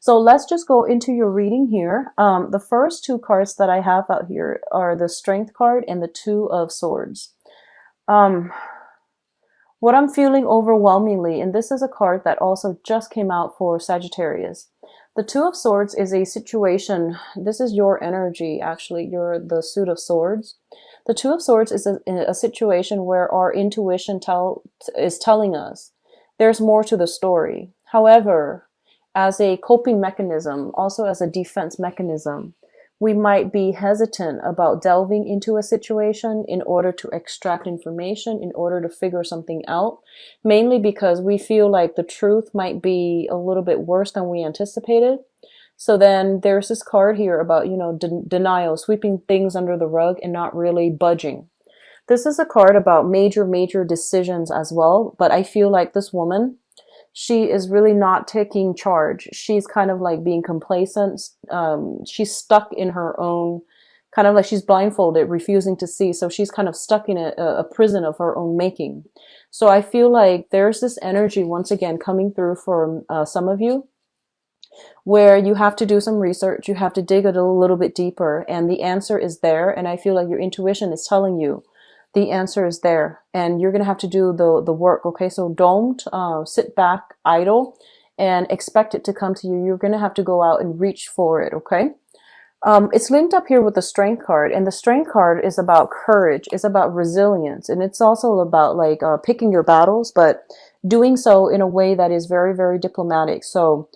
So let's just go into your reading here. The first two cards that I have out here are the Strength card and the Two of Swords. Um, what I'm feeling overwhelmingly, and this is a card that also just came out for Sagittarius. The Two of Swords is a situation, this is your energy, actually, you're the Suit of Swords. The Two of Swords is a situation where our intuition is telling us there's more to the story. However, as a coping mechanism, also as a defense mechanism, we might be hesitant about delving into a situation in order to extract information, in order to figure something out, mainly because we feel like the truth might be a little bit worse than we anticipated. So then there's this card here about, denial, sweeping things under the rug and not really budging. This is a card about major decisions as well, but I feel like this woman, she is really not taking charge. She's kind of like being complacent. She's stuck in her own, kind of like she's blindfolded, refusing to see. So she's kind of stuck in a prison of her own making. So I feel like there's this energy once again coming through for some of you, where you have to do some research, you have to dig a little bit deeper, and the answer is there. And I feel like your intuition is telling you the answer is there, and you're going to have to do the work. Okay, so don't sit back idle and expect it to come to you. You're going to have to go out and reach for it. Okay. It's linked up here with the Strength card, and the Strength card is about courage, it's about resilience, and it's also about like picking your battles, but doing so in a way that is very diplomatic. So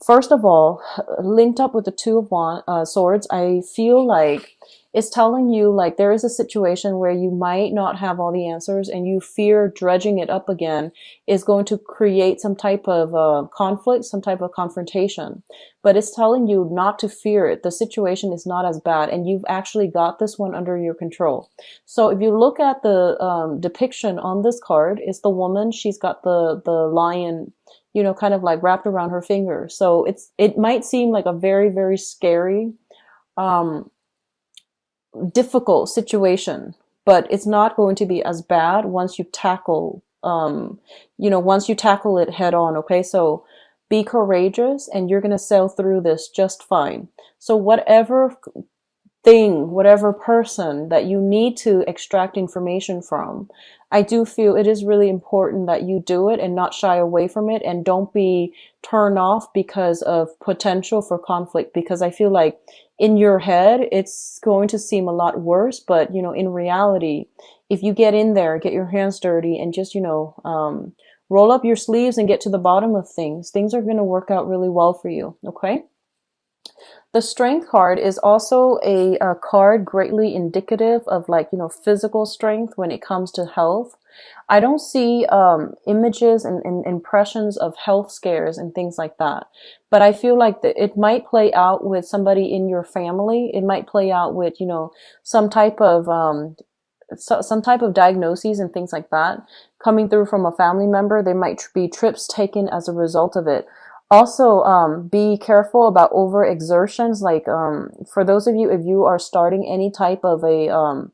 first of all, linked up with the Two of Swords, I feel like it's telling you like there is a situation where you might not have all the answers, and you fear dredging it up again is going to create some type of conflict, some type of confrontation. But it's telling you not to fear it. The situation is not as bad, and you've actually got this one under your control. So if you look at the depiction on this card, it's the woman. She's got the lion, kind of like wrapped around her finger. So it might seem like a very scary, difficult situation, but it's not going to be as bad once you tackle, once you tackle it head on. Okay, so be courageous, and you're going to sail through this just fine. So whatever thing, whatever person that you need to extract information from, I do feel it is really important that you do it and not shy away from it, and don't be turned off because of potential for conflict, because I feel like in your head it's going to seem a lot worse, but in reality, if you get in there, get your hands dirty, and just roll up your sleeves and get to the bottom of things, things are going to work out really well for you. Okay. The Strength card is also a card greatly indicative of like, physical strength when it comes to health. I don't see images and impressions of health scares and things like that. But I feel like it might play out with somebody in your family. It might play out with, some type of some type of diagnoses and things like that coming through from a family member. There might be trips taken as a result of it. Also, be careful about overexertions. Like, for those of you, if you are starting any type of a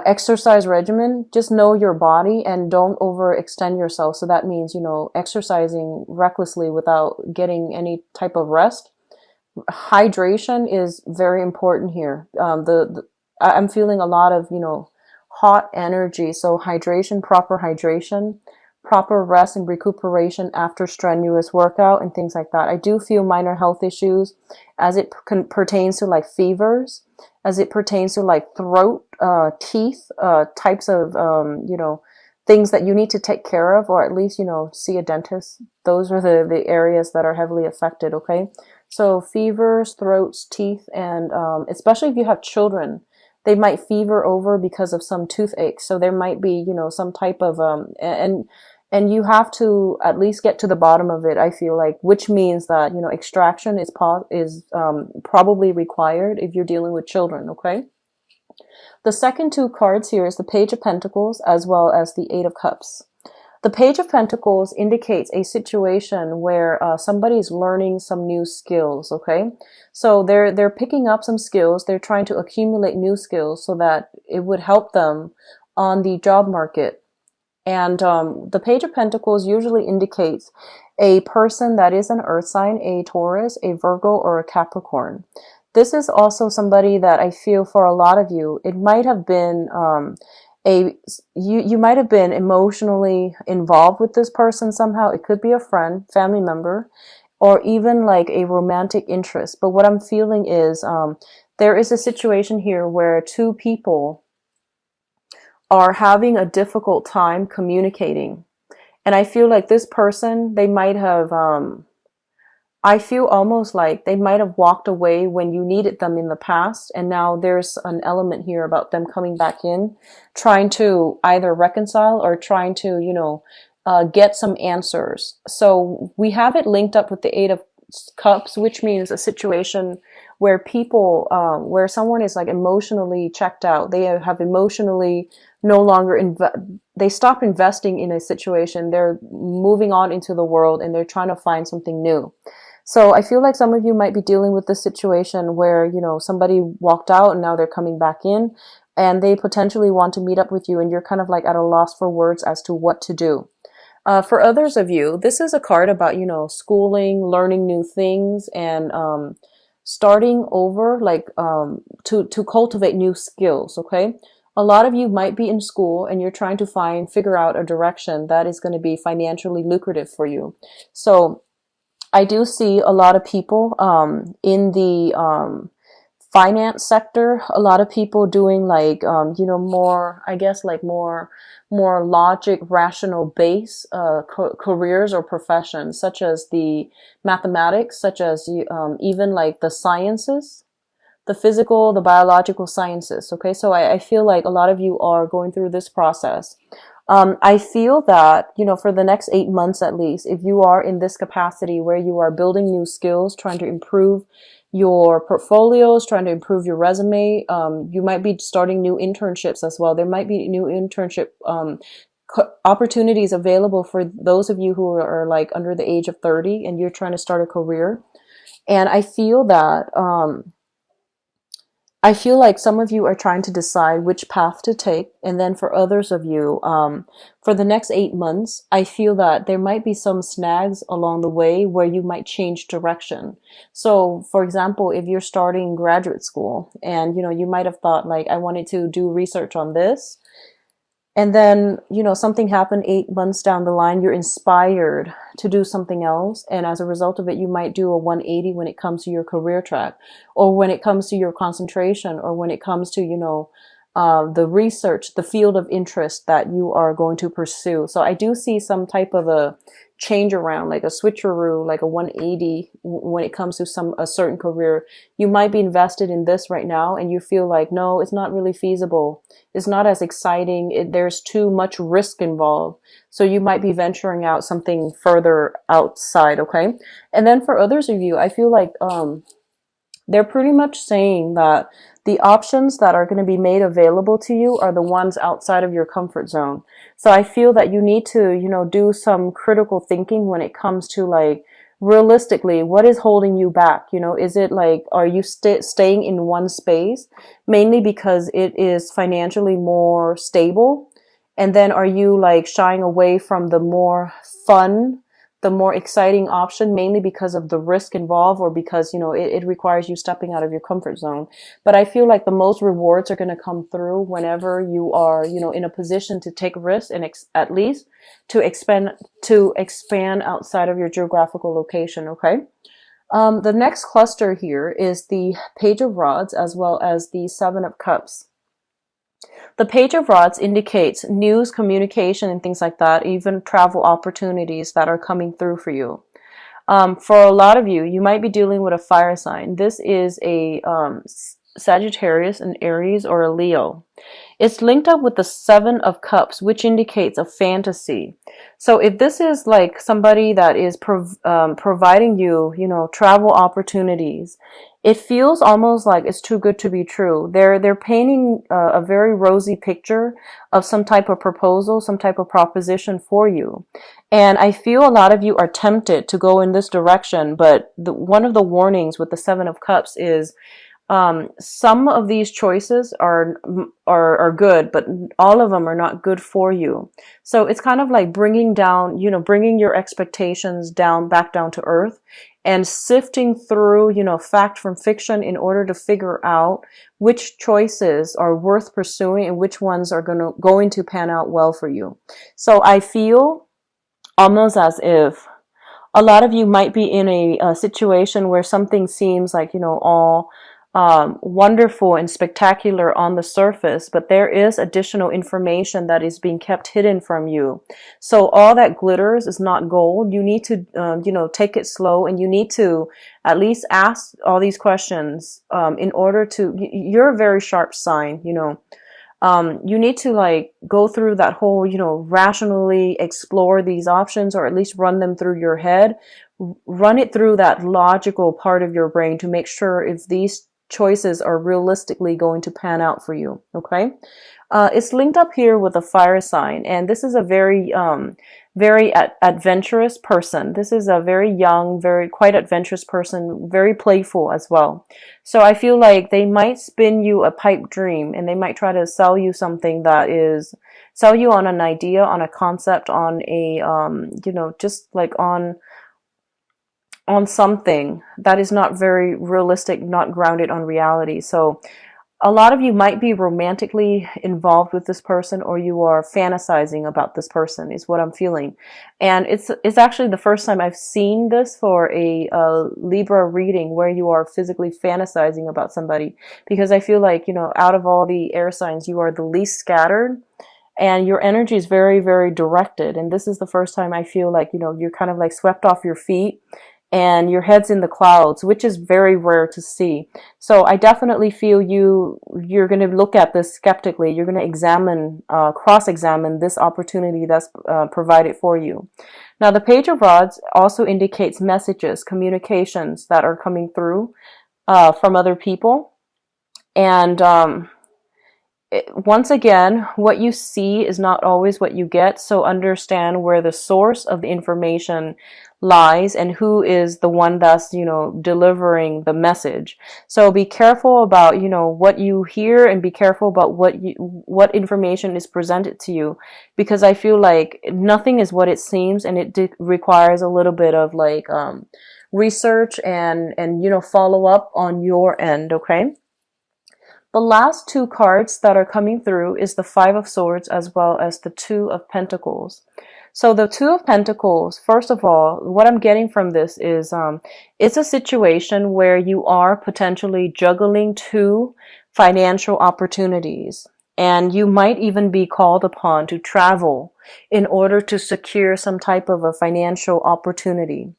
exercise regimen, just know your body and don't overextend yourself. So that means, exercising recklessly without getting any type of rest. Hydration is very important here. I'm feeling a lot of, hot energy. So hydration, proper rest and recuperation after strenuous workout and things like that. I do feel minor health issues as it pertains to like fevers, as it pertains to like throat, teeth, types of, things that you need to take care of, or at least, see a dentist. Those are the areas that are heavily affected. Okay. So fevers, throats, teeth, and, especially if you have children, they might fever over because of some toothache. So there might be, some type of, and you have to at least get to the bottom of it, I feel like, which means that, extraction is probably required if you're dealing with children. Okay. The second two cards here is the Page of Pentacles as well as the Eight of Cups. The Page of Pentacles indicates a situation where somebody's learning some new skills. Okay, so they're picking up some skills. They're trying to accumulate new skills so that it would help them on the job market. And the Page of Pentacles usually indicates a person that is an earth sign, a Taurus, a Virgo, or a Capricorn. This is also somebody that I feel for a lot of you, it might have been you might have been emotionally involved with this person somehow. It could be a friend, family member, or even like a romantic interest. But what I'm feeling is there is a situation here where two people are having a difficult time communicating. And I feel like this person, they might have, I feel almost like they might have walked away when you needed them in the past. And now there's an element here about them coming back in, trying to either reconcile or trying to, get some answers. So we have it linked up with the Eight of Cups, which means a situation where people, where someone is like emotionally checked out. They have emotionally no longer they stop investing in a situation. They're moving on into the world and they're trying to find something new. So I feel like some of you might be dealing with this situation where, somebody walked out and now they're coming back in and they potentially want to meet up with you and you're kind of like at a loss for words as to what to do. For others of you, this is a card about, schooling, learning new things, and starting over, like to cultivate new skills, okay? A lot of you might be in school and you're trying to figure out a direction that is going to be financially lucrative for you. So I do see a lot of people in the finance sector, a lot of people doing like, more, I guess, like more logic, rational base careers or professions, such as the mathematics, such as even like the sciences, the physical, the biological sciences. Okay, so I feel like a lot of you are going through this process. I feel that, for the next 8 months at least, if you are in this capacity where you are building new skills, trying to improve your portfolios, trying to improve your resume, you might be starting new internships as well. There might be new internship opportunities available for those of you who are like under the age of 30 and you're trying to start a career. And I feel that I feel like some of you are trying to decide which path to take. And then for others of you, for the next 8 months, I feel that there might be some snags along the way where you might change direction. So for example, if you're starting graduate school and, you might have thought like, I wanted to do research on this. And then, something happened 8 months down the line, you're inspired to do something else. And as a result of it, you might do a 180 when it comes to your career track, or when it comes to your concentration, or when it comes to, the research, the field of interest that you are going to pursue. So I do see some type of a change around, like a switcheroo, like a 180 when it comes to a certain career. You might be invested in this right now and you feel like, no, it's not really feasible. It's not as exciting. There's too much risk involved. So you might be venturing out something further outside. Okay. And then for others of you, I feel like, they're pretty much saying that the options that are going to be made available to you are the ones outside of your comfort zone. So I feel that you need to, do some critical thinking when it comes to like, realistically, what is holding you back? Is it like, are you staying in one space mainly because it is financially more stable? And then are you like shying away from the more fun, the more exciting option, mainly because of the risk involved, or because, it requires you stepping out of your comfort zone? But I feel like the most rewards are going to come through whenever you are, in a position to take risks and at least to expand outside of your geographical location. Okay. The next cluster here is the Page of Rods as well as the Seven of Cups. The Page of Rods indicates news, communication, and things like that, even travel opportunities that are coming through for you. For a lot of you, you might be dealing with a fire sign. This is a Sagittarius, an Aries, or a Leo. It's linked up with the Seven of Cups, which indicates a fantasy. So if this is like somebody that is providing you, travel opportunities, it feels almost like it's too good to be true. They're painting a very rosy picture of some type of proposal, some type of proposition for you. And I feel a lot of you are tempted to go in this direction, but one of the warnings with the Seven of Cups is Some of these choices are good, but all of them are not good for you. So it's kind of like bringing down, bringing your expectations down, back down to earth, and sifting through, fact from fiction in order to figure out which choices are worth pursuing and which ones are going to pan out well for you. So I feel almost as if a lot of you might be in a situation where something seems like, all wonderful and spectacular on the surface, but there is additional information that is being kept hidden from you. So all that glitters is not gold. You need to, take it slow, and you need to at least ask all these questions in order to, you're a very sharp sign, you need to like go through that whole, rationally explore these options, or at least run them through your head, run it through that logical part of your brain to make sure if these choices are realistically going to pan out for you. Okay. It's linked up here with a fire sign, and this is a very adventurous person. This is a very young, very quite adventurous person, very playful as well. So I feel like they might spin you a pipe dream, and they might try to sell you something that is, sell you on an idea, on a concept, on a, just like on something that is not very realistic, not grounded on reality. So a lot of you might be romantically involved with this person, or you are fantasizing about this person, is what I'm feeling. And it's actually the first time I've seen this for a Libra reading where you are physically fantasizing about somebody, because I feel like, out of all the air signs, you are the least scattered. And your energy is very, very directed. And this is the first time I feel like, you're kind of like swept off your feet and your head's in the clouds, which is very rare to see. So I definitely feel you're going to look at this skeptically. You're going to examine, cross-examine this opportunity that's provided for you. Now, the Page of Rods also indicates messages, communications that are coming through from other people. And once again, what you see is not always what you get. So understand where the source of the information lies and who is the one that's, delivering the message. So be careful about, what you hear, and be careful about what information is presented to you, because I feel like nothing is what it seems, and it requires a little bit of like, research and, follow up on your end. Okay. The last two cards that are coming through is the Five of Swords as well as the Two of Pentacles. So the Two of Pentacles, first of all, what I'm getting from this is it's a situation where you are potentially juggling two financial opportunities. And you might even be called upon to travel in order to secure some type of a financial opportunity.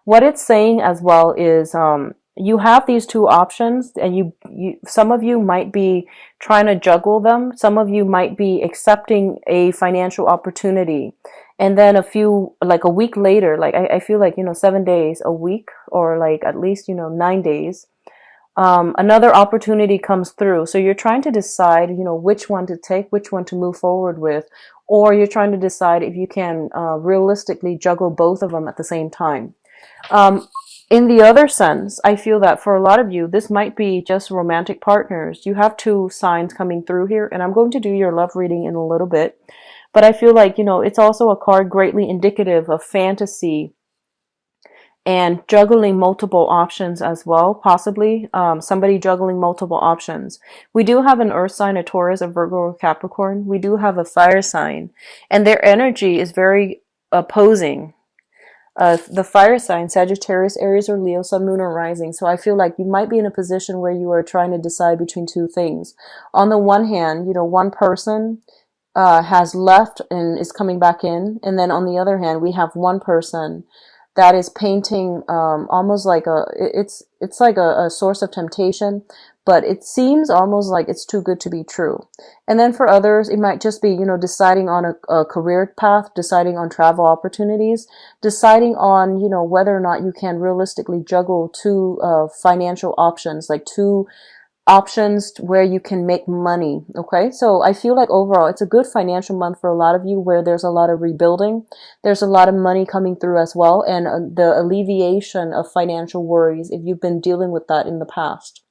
What it's saying as well is you have these two options, and you some of you might be trying to juggle them. Some of you might be accepting a financial opportunity, and then a week later, like I feel like 7 days, a week, or like at least 9 days, another opportunity comes through. So you're trying to decide which one to take, which one to move forward with, or you're trying to decide if you can realistically juggle both of them at the same time. In the other sense, I feel that for a lot of you, this might be just romantic partners. You have two signs coming through here, and I'm going to do your love reading in a little bit. But I feel like, it's also a card greatly indicative of fantasy and juggling multiple options as well, possibly somebody juggling multiple options. We do have an earth sign, a Taurus, a Virgo, or Capricorn. We do have a fire sign, and their energy is very opposing. The fire sign, Sagittarius, Aries, or Leo, Sun, Moon, or Rising. So I feel like you might be in a position where you are trying to decide between two things. On the one hand, one person has left and is coming back in. And then on the other hand, we have one person that is painting almost like it's like a source of temptation, but it seems almost like it's too good to be true. And then for others, it might just be, deciding on a career path, deciding on travel opportunities, deciding on, whether or not you can realistically juggle two financial options, like two options where you can make money. Okay, so I feel like overall it's a good financial month for a lot of you, where there's a lot of rebuilding, there's a lot of money coming through as well, and the alleviation of financial worries if you've been dealing with that in the past.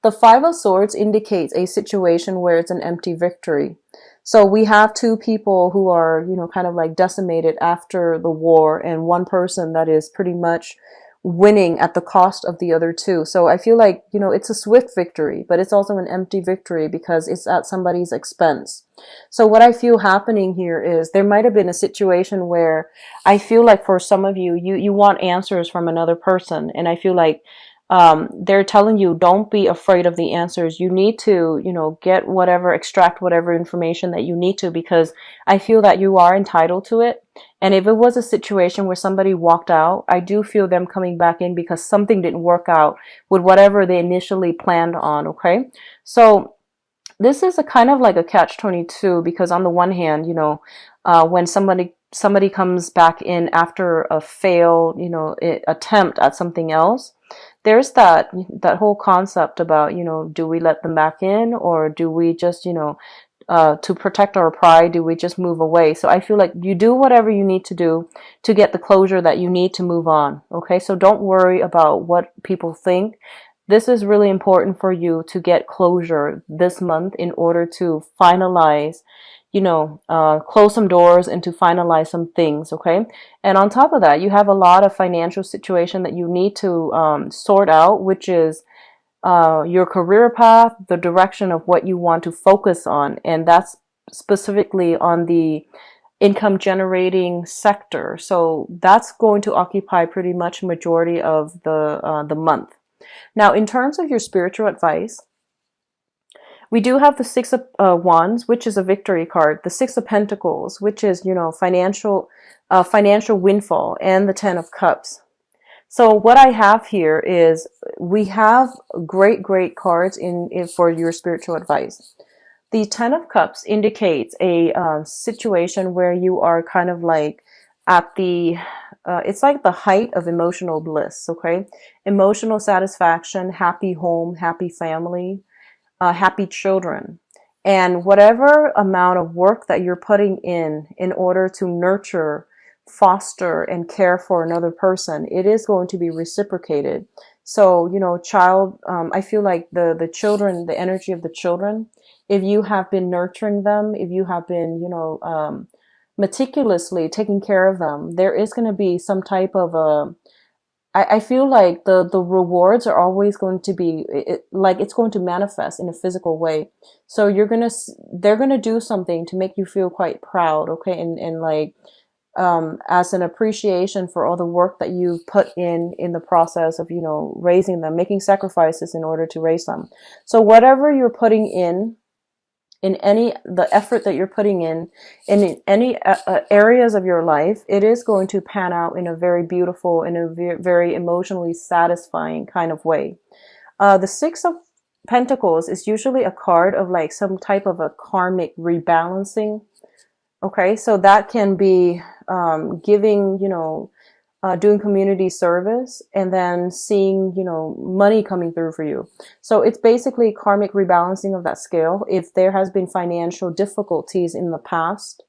The Five of Swords indicates a situation where it's an empty victory. So we have two people who are, kind of like decimated after the war, and one person that is pretty much winning at the cost of the other two. So I feel like, it's a swift victory, but it's also an empty victory because it's at somebody's expense. So what I feel happening here is there might have been a situation where I feel like for some of you, you want answers from another person. And I feel like they're telling you, don't be afraid of the answers. You need to, get whatever, extract whatever information that you need to, because I feel that you are entitled to it. And if it was a situation where somebody walked out, I do feel them coming back in because something didn't work out with whatever they initially planned on. Okay. So this is a kind of like a catch-22, because on the one hand, when somebody comes back in after a failed, attempt at something else, there's that whole concept about, do we let them back in, or do we just, to protect our pride, do we just move away? So I feel like you do whatever you need to do to get the closure that you need to move on. Okay, so don't worry about what people think. This is really important for you to get closure this month in order to finalize, close some doors and to finalize some things, okay? And on top of that, you have a lot of financial situation that you need to sort out, which is your career path, the direction of what you want to focus on, and that's specifically on the income generating sector. So that's going to occupy pretty much majority of the month. Now, in terms of your spiritual advice, we do have the Six of Wands, which is a victory card, the Six of Pentacles, which is, financial windfall, and the Ten of Cups. So what I have here is we have great cards in for your spiritual advice. The Ten of Cups indicates a situation where you are kind of like at the it's like the height of emotional bliss, okay? Emotional satisfaction, happy home, happy family, happy children. And whatever amount of work that you're putting in order to nurture, foster, and care for another person, it is going to be reciprocated. So, I feel like the children, the energy of the children, if you have been nurturing them, if you have been, meticulously taking care of them, there is going to be some type of I feel like the rewards are always going to be like it's going to manifest in a physical way. So they're gonna do something to make you feel quite proud, okay, and like as an appreciation for all the work that you put in the process of raising them, making sacrifices in order to raise them. So whatever you're putting in the effort that you're putting in any areas of your life, it is going to pan out in a very beautiful, in a very emotionally satisfying kind of way. The Six of Pentacles is usually a card of like some type of a karmic rebalancing. Okay, so that can be giving, doing community service, and then seeing, money coming through for you. So it's basically karmic rebalancing of that scale. If there has been financial difficulties in the past,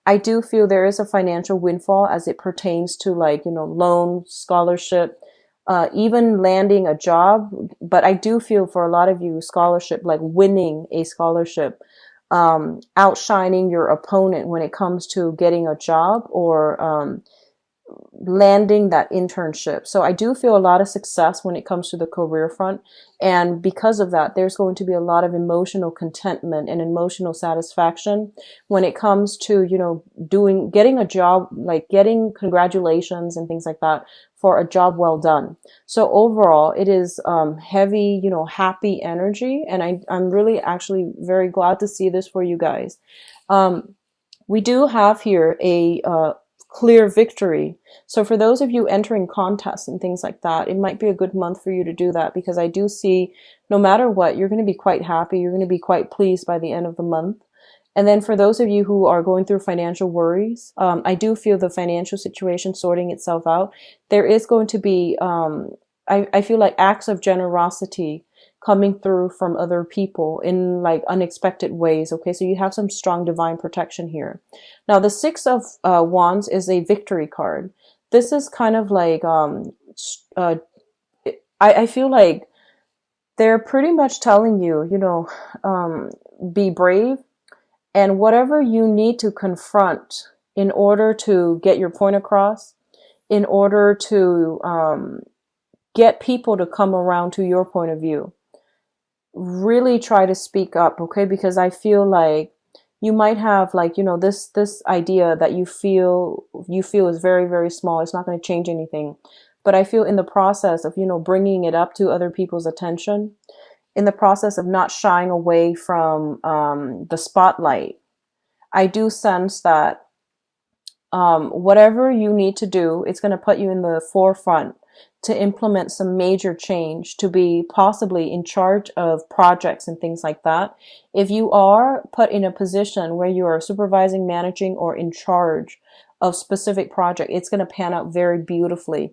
I do feel there is a financial windfall as it pertains to like, loan, scholarship, even landing a job. But I do feel for a lot of you, scholarship, like winning a scholarship, outshining your opponent when it comes to getting a job, or landing that internship. So I do feel a lot of success when it comes to the career front. And because of that, there's going to be a lot of emotional contentment and emotional satisfaction when it comes to, getting a job, like getting congratulations and things like that for a job well done. So overall, it is heavy, happy energy. And I'm really actually very glad to see this for you guys. We do have here a clear victory. So for those of you entering contests and things like that, it might be a good month for you to do that, because I do see no matter what, you're going to be quite happy. You're going to be quite pleased by the end of the month. And then for those of you who are going through financial worries, I do feel the financial situation sorting itself out. There is going to be, I feel like acts of generosity coming through from other people in like unexpected ways. Okay, so you have some strong divine protection here. Now, the Six of Wands is a victory card. This is kind of like, I feel like They're pretty much telling you, be brave, and whatever you need to confront in order to get your point across, in order to get people to come around to your point of view, really try to speak up, okay? Because I feel like you might have, like, this idea that you feel is very, very small. It's not going to change anything. But I feel in the process of, bringing it up to other people's attention, in the process of not shying away from the spotlight, I do sense that whatever you need to do, it's going to put you in the forefront to implement some major change, to be possibly in charge of projects and things like that. If you are put in a position where you are supervising, managing, or in charge of specific project, it's going to pan out very beautifully.